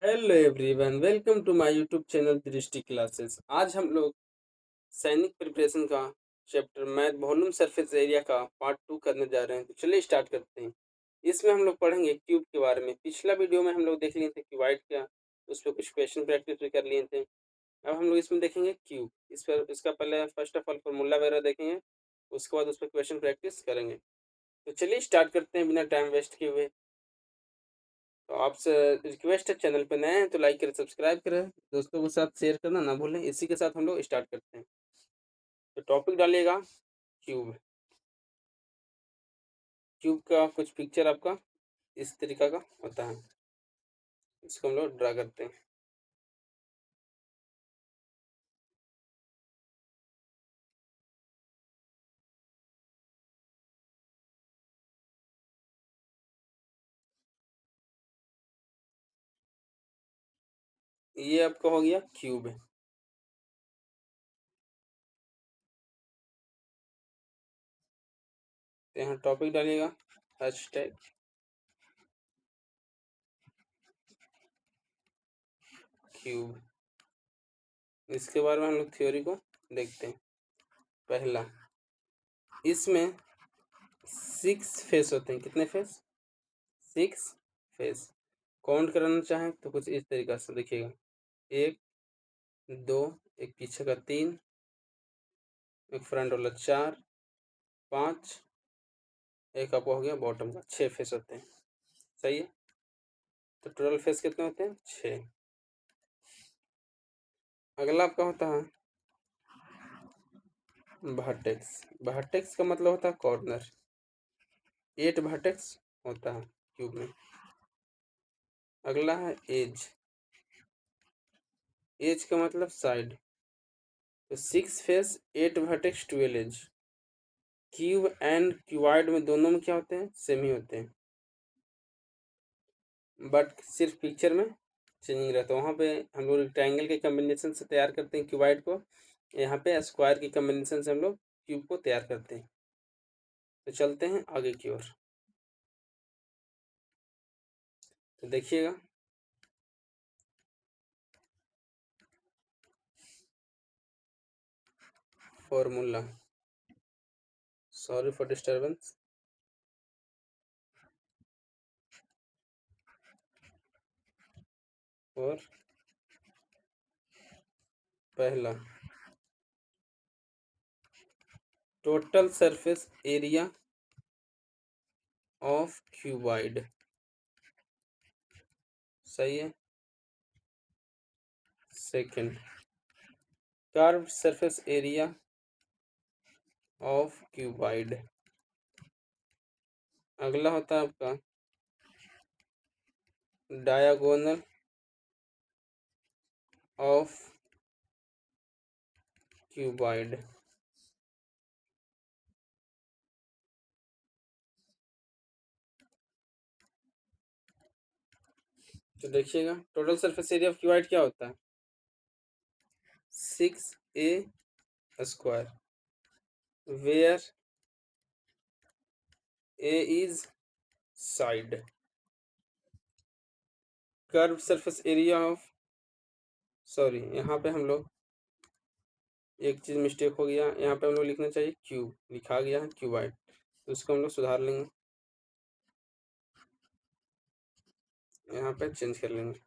Hello everyone, welcome to my YouTube channel Drishti classes. आज हम लोग सैनिक प्रिपरेशन का chapter math volume surface area का पार्ट 2 करने जा रहे हैं। तो चलिए स्टार्ट करते हैं। इसमें हम लोग पढ़ेंगे क्यूब के बारे में। पिछला वीडियो में हम लोग देख लिए थे क्यूबाइड क्या, उस पर कुछ क्वेश्चन प्रैक्टिस भी कर लिए थे। अब हम लोग इसमें देखेंगे क्यूब। इस पर इसका पहले फर्स्ट ऑफ ऑल फॉर्मूला वगैरह देखेंगे, उसके बाद उस पर क्वेश्चन प्रैक्टिस करेंगे। तो चलिए स्टार्ट करते हैं बिना टाइम वेस्ट किए हुए। तो आपसे रिक्वेस्ट है, चैनल पे नए हैं तो लाइक करें, सब्सक्राइब करें, दोस्तों के साथ शेयर करना ना भूलें। इसी के साथ हम लोग स्टार्ट करते हैं। तो टॉपिक डालिएगा क्यूब। क्यूब का कुछ पिक्चर आपका इस तरीका का होता है, इसको हम लोग ड्रा करते हैं। ये आपका हो गया क्यूब। तो यहाँ टॉपिक डालिएगा हैशटैग क्यूब। इसके बारे में हम लोग थ्योरी को देखते हैं। पहला, इसमें 6 फेस होते हैं। कितने फेस? 6 फेस। काउंट कराना चाहें तो कुछ इस तरीका से देखिएगा, 1 2, एक पीछे का 3, एक फ्रंट वाला 4 5, एक आपका हो गया बॉटम का। 6 फेस होते हैं। सही है। तो टोटल फेस कितने होते हैं? 6। अगला आपका होता है वर्टेक्स। वर्टेक्स का मतलब होता है कॉर्नर। 8 वर्टेक्स होता है क्यूब में। अगला है एज। एज का मतलब साइड। तो 6 face 8 vertex 12 edge. Cube and cuboid में दोनों में क्या होते हैं? सेम ही होते हैं, बट सिर्फ पिक्चर में चेंजिंग रहता है। वहाँ पे हम लोग ट्रायंगल के कम्बिनेशन से तैयार करते हैं क्यूबाइड को, यहाँ पे स्क्वायर की कम्बिनेशन से हम लोग क्यूब को तैयार करते हैं। तो चलते हैं आगे की ओर। तो देखिएगा, फॉर्मूला, सॉरी फॉर डिस्टर्बेंस। और पहला, total surface area of cuboid. सही है। Second, curve surface area of cuboid. अगला होता है आपका डायगोनल ऑफ क्यूबाइड। तो देखिएगा, total surface area of cuboid क्या होता है? 6a square, where a is side. Curve surface area of, sorry यहाँ पे हम लोग एक चीज़ मिस्टेक हो गया, यहाँ पे हम लोग लिखना चाहिए क्यूब, लिखा गया है क्यूबाइड, तो उसको हम लोग सुधार लेंगे, यहाँ पे चेंज कर लेंगे।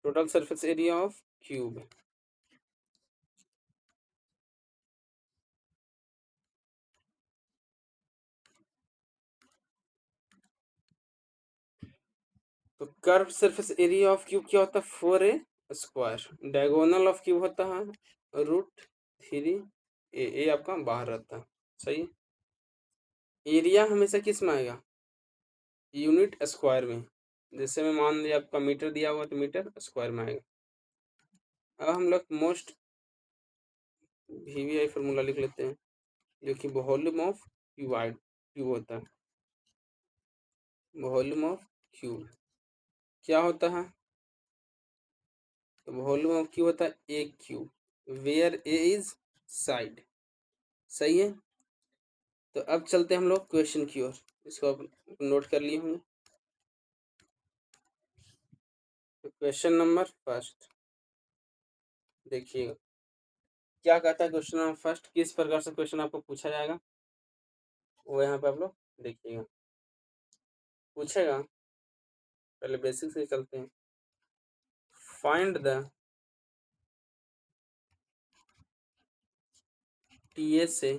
Total surface area of cube. तो curve surface area of cube क्या होता है? 4a square. Diagonal of cube होता है √3a। आपका बाहर रहता है। सही है। एरिया हमेशा किस में आएगा? यूनिट स्क्वायर में। जैसे मैं मान लिया आपका मीटर दिया हुआ तो मीटर स्क्वायर में आएगा। अब हम लोग मोस्ट वीवीआई फार्मूला लिख लेते हैं, जो कि वॉल्यूम ऑफ क्यूबाइड क्यूब होता है। वॉल्यूम ऑफ क्यूब क्या होता है? तो वॉल्यूम ऑफ क्यूब होता है एक cube. Where a is side. सही है। तो अब चलते हैं हम लोग क्वेश्चन की ओर। इसको आप नोट कर लिए होंगे। तो क्वेश्चन नंबर फर्स्ट देखिएगा क्या कहता है। क्वेश्चन नंबर फर्स्ट, किस प्रकार से क्वेश्चन आपको पूछा जाएगा वो यहाँ पे आप लोग देखिएगा। पूछेगा, पहले बेसिक से चलते हैं। Find the TSA.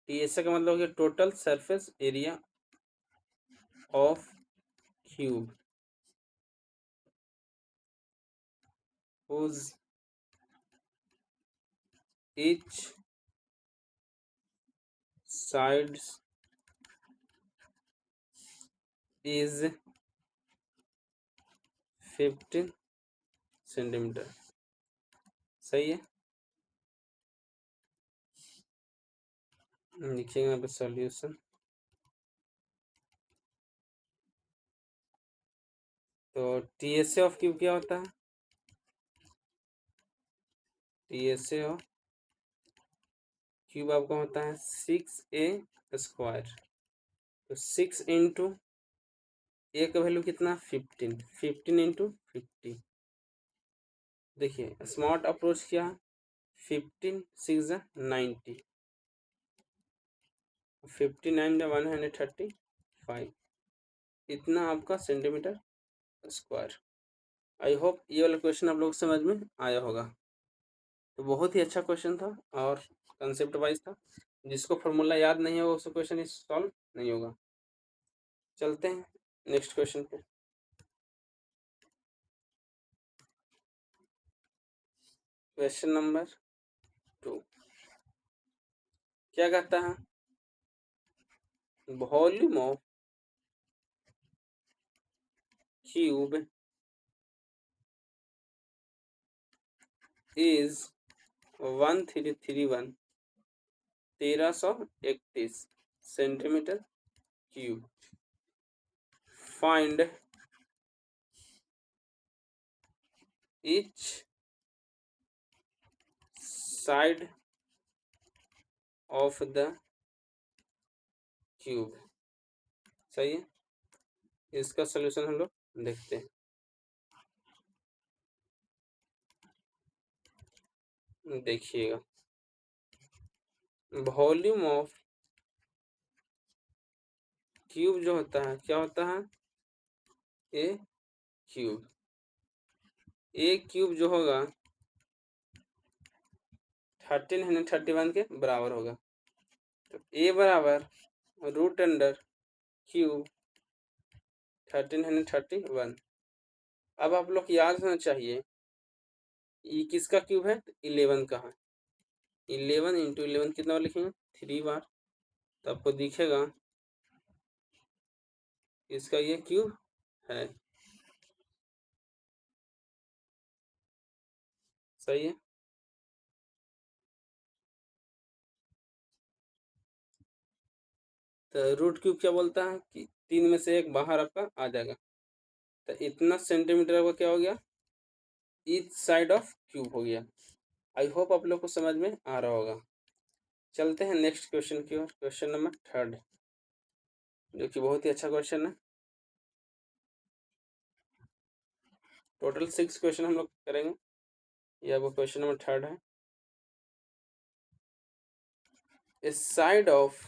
टीएसए का मतलब हो गया total surface area of cube whose each sides is 15 centimetre. सही है। लिखिएगा यहाँ पे सॉल्यूशन। तो टीएसए ऑफ क्यूब क्या होता है? टीएसए ऑफ क्यूब आपका होता है 6a²। तो 6 इंटू ए का वैल्यू कितना 15, 15 इंटू 50। देखिए स्मार्ट अप्रोच क्या है, 15 6 90, 59 135, इतना आपका सेंटीमीटर स्क्वायर। आई होप ये वाला क्वेश्चन आप लोग समझ में आया होगा। तो बहुत ही अच्छा क्वेश्चन था और कंसेप्ट वाइज था। जिसको फॉर्मूला याद नहीं होगा उसको क्वेश्चन सॉल्व नहीं होगा। चलते हैं नेक्स्ट क्वेश्चन पे। क्वेश्चन नंबर 2 क्या कहता है, volume of cube is 1331 1331 centimetre cube. Find each side of the cube. सही है। इसका सलूशन हम लोग देखते हैं। देखिएगा वॉल्यूम ऑफ क्यूब जो होता है क्या होता है, ए क्यूब। ए क्यूब जो होगा 1331 के बराबर होगा। तो ए बराबर रूट अंडर क्यूब 1331। अब आप लोग याद होना चाहिए ये किसका क्यूब है, 11 का है। 11 इंटू 11 कितना बार लिखेंगे, 3 बार। तो आपको दिखेगा इसका ये क्यूब है। सही है। तो रूट क्यूब क्या बोलता है कि 3 में से एक बाहर आपका आ जाएगा। तो इतना सेंटीमीटर आपका क्या हो गया, ईच साइड ऑफ क्यूब हो गया। आई होप आप लोग को समझ में आ रहा होगा। चलते हैं नेक्स्ट क्वेश्चन की ओर। क्वेश्चन नंबर 3 जो कि बहुत ही अच्छा क्वेश्चन है। टोटल 6 क्वेश्चन हम लोग करेंगे। यह वो क्वेश्चन नंबर 3 है। A side of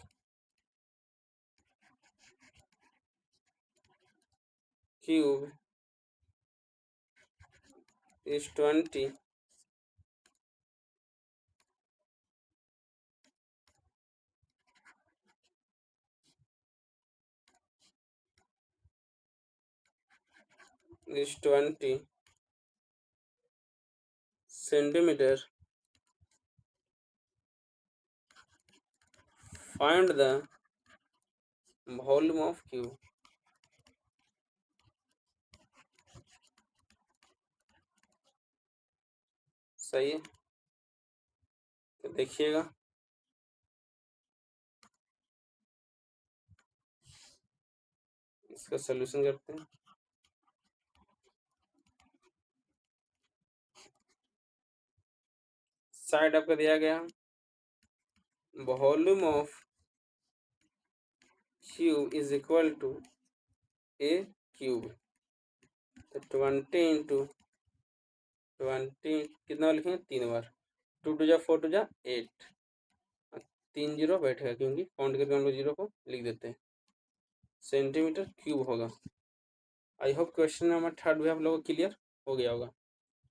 cube is 20 is 20 centimeter. Find the volume of cube. सही है। तो देखिएगा इसका सलूशन करते हैं। साइड आपका दिया गया volume of cube is equal to a cube. तो 20 कितना बार लिखेंगे 3 बार। 2 2 जा 4 2 जा 8 3 जीरो बैठेगा क्योंकि काउंट करके हम लोग जीरो को लिख देते हैं। सेंटीमीटर क्यूब होगा। आई होप क्वेश्चन नंबर 3 भी आप लोगों को क्लियर हो गया होगा।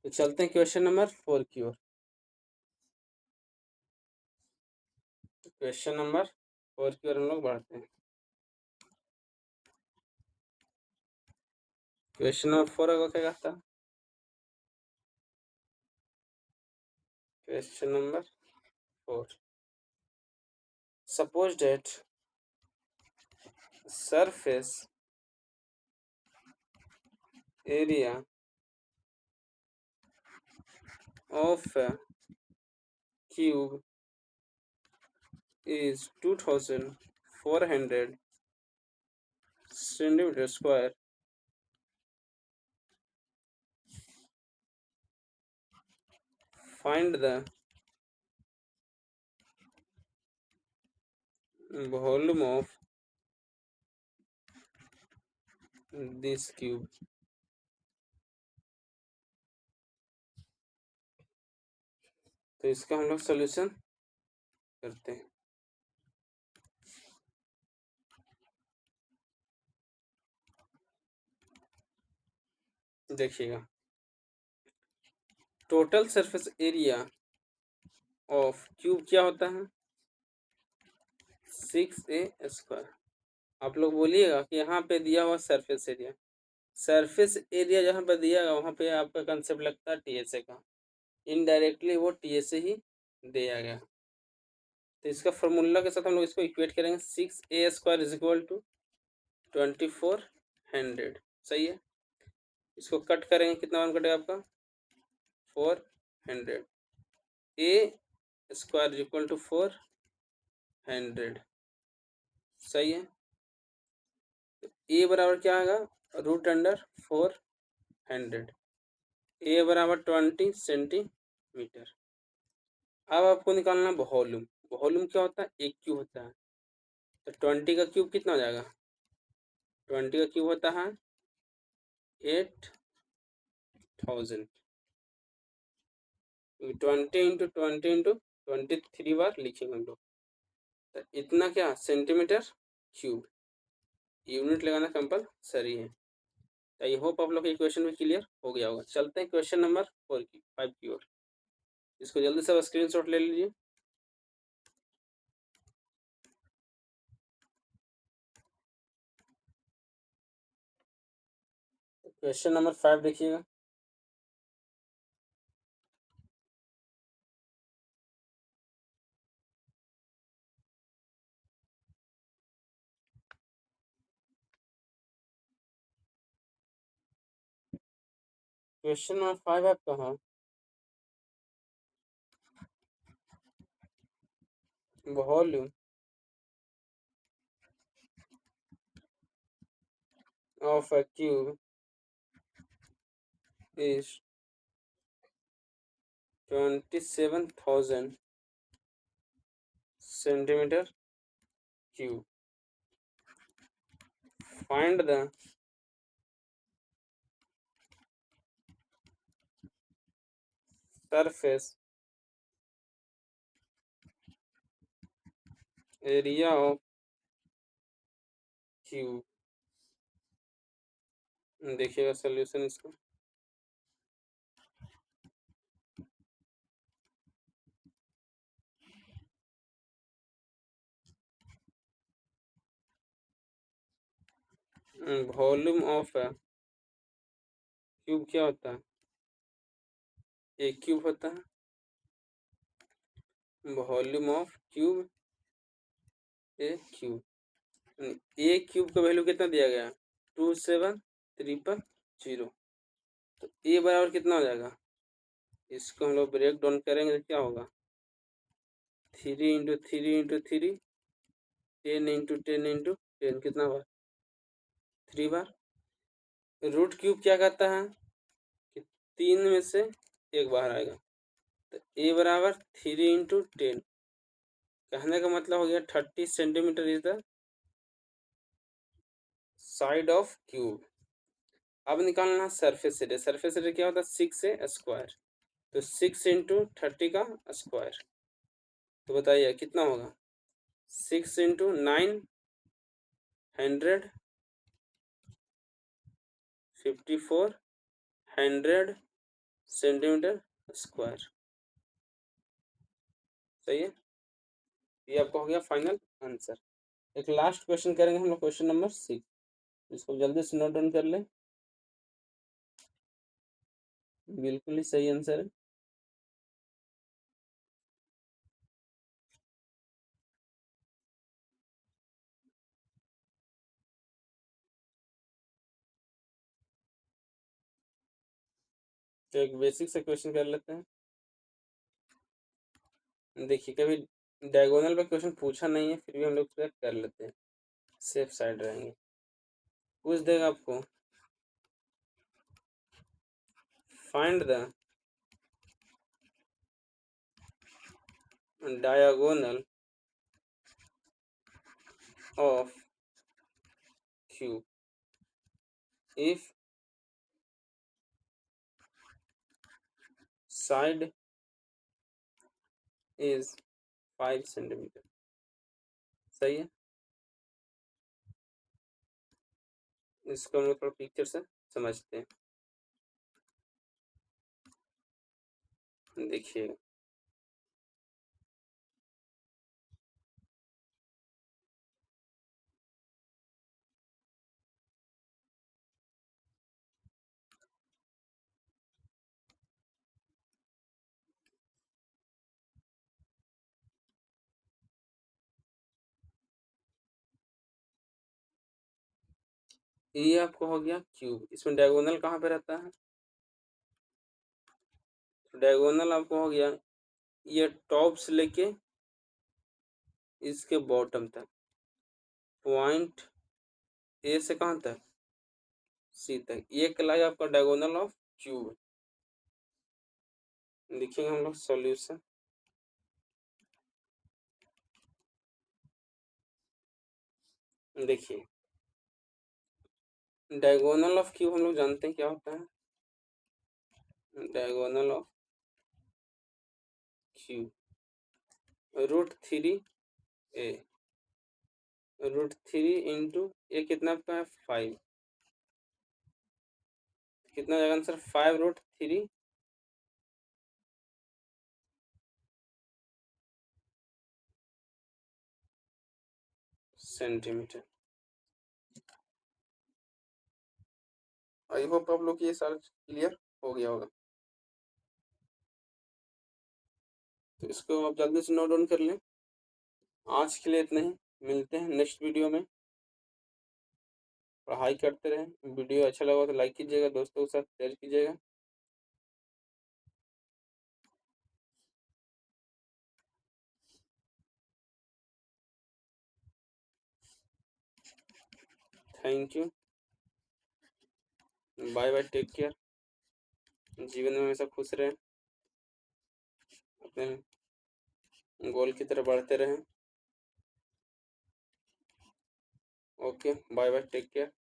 तो चलते हैं क्वेश्चन नंबर 4 की ओर। क्वेश्चन नंबर 4 की ओर हम लोग बढ़ते हैं। क्वेश्चन नंबर 4 का क्या कहता है? Question number 4, suppose date surface area of a cube is 2400 centimeter square. Find the volume of this cube. तो इसका हम लोग सॉल्यूशन करते हैं। देखिएगा, total surface area of cube क्या होता है 6a²। आप लोग बोलिएगा कि यहाँ पे दिया हुआ सरफेस एरिया, सरफेस एरिया जहाँ पे दिया हुआ वहाँ पे आपका कंसेप्ट लगता है टीएसए का, इनडायरेक्टली वो टीएसए ही दिया गया। तो इसका फॉर्मूला के साथ हम लोग इसको इक्वेट करेंगे 6a² इज इक्वल टू 2400। सही है। इसको कट करेंगे, कितना वन कटेगा आपका 400। a² equal to 400। सही है। तो a बराबर क्या आएगा √400। a बराबर 20 सेंटीमीटर। अब आपको निकालना वॉल्यूम। वॉल्यूम क्या होता है एक क्यूब होता है। तो 20 का क्यूब कितना हो जाएगा 20 का क्यूब होता है 8000। 20 × 20 × 23 बार लिखेंगे हम लोग। तो इतना क्या सेंटीमीटर क्यूब। यूनिट लगाना कंपलसरी है। तो आई होप आप लोग ये क्वेश्चन में क्लियर हो गया होगा। चलते हैं क्वेश्चन नंबर 5 की ओर। इसको जल्दी से स्क्रीनशॉट ले लीजिए। क्वेश्चन नंबर 5 देखिएगा। क्वेश्चन नंबर 5 आपका है volume of a cube is 27,000 centimeter cube. Find the surface area of cube. देखिएगा सॉल्यूशन इसका। वॉल्यूम ऑफ क्यूब क्या होता है एक क्यूब होता है। Volume of cube A cube. A cube का वैल्यू कितना दिया गया 27300। तो ए बराबर कितना हो जाएगा, इसको हम लोग ब्रेक डाउन करेंगे तो क्या होगा 3 × 3 × 3 10 × 10 × 10 कितना बार 3 बार। रूट क्यूब क्या कहता है कि 3 में से एक बाहर आएगा। तो ए बराबर 3 × 10। कहने का मतलब हो गया 30 centimetre is the side of cube. अब निकालना सरफेस एरिया। सरफेस एरिया क्या होता है? 6 a²। तो 6 × 30 का स्क्वायर। तो बताइए कितना होगा? 6 × 9 154 सेंटीमीटर स्क्वायर। सही है, ये आपका हो गया फाइनल आंसर। एक लास्ट क्वेश्चन करेंगे हम लोग, क्वेश्चन नंबर 6। इसको जल्दी से नोट डाउन कर लें। बिल्कुल ही सही आंसर है। तो एक बेसिक से क्वेश्चन कर लेते हैं। देखिए, कभी डायगोनल पे क्वेश्चन पूछा नहीं है, फिर भी हम लोग कर लेते हैं, सेफ साइड रहेंगे। पूछ देगा आपको, find the diagonal of cube if side is 5 centimetre. सही है, इसको हम लोग थोड़ा पिक्चर से समझते हैं। देखिए, ये आपको हो गया क्यूब। इसमें डायगोनल कहाँ पे रहता है? डायगोनल आपको हो गया ये टॉप से लेके इसके बॉटम तक, पॉइंट ए से कहाँ तक? सी तक। ये कहलाएगा आपका डायगोनल ऑफ क्यूब। लिखेंगे हम लोग सॉल्यूशन। देखिए, डायगोनल ऑफ क्यूब हम लोग जानते हैं क्या होता है। Diagonal of cube √3a। √3 into a कितना आपका है? 5। कितना जाएगा आंसर? 5√3 सेंटीमीटर। आई होप आप लोग ये सारा क्लियर हो गया होगा। तो इसको आप जल्दी से नोट डाउन कर लें। आज के लिए इतना ही, मिलते हैं नेक्स्ट वीडियो में। पढ़ाई करते रहें। वीडियो अच्छा लगा तो लाइक कीजिएगा, दोस्तों के साथ शेयर कीजिएगा। Thank you, bye bye, take care. जीवन में हमेशा खुश रहें, अपने गोल की तरफ बढ़ते रहें। Okay, bye bye, take care.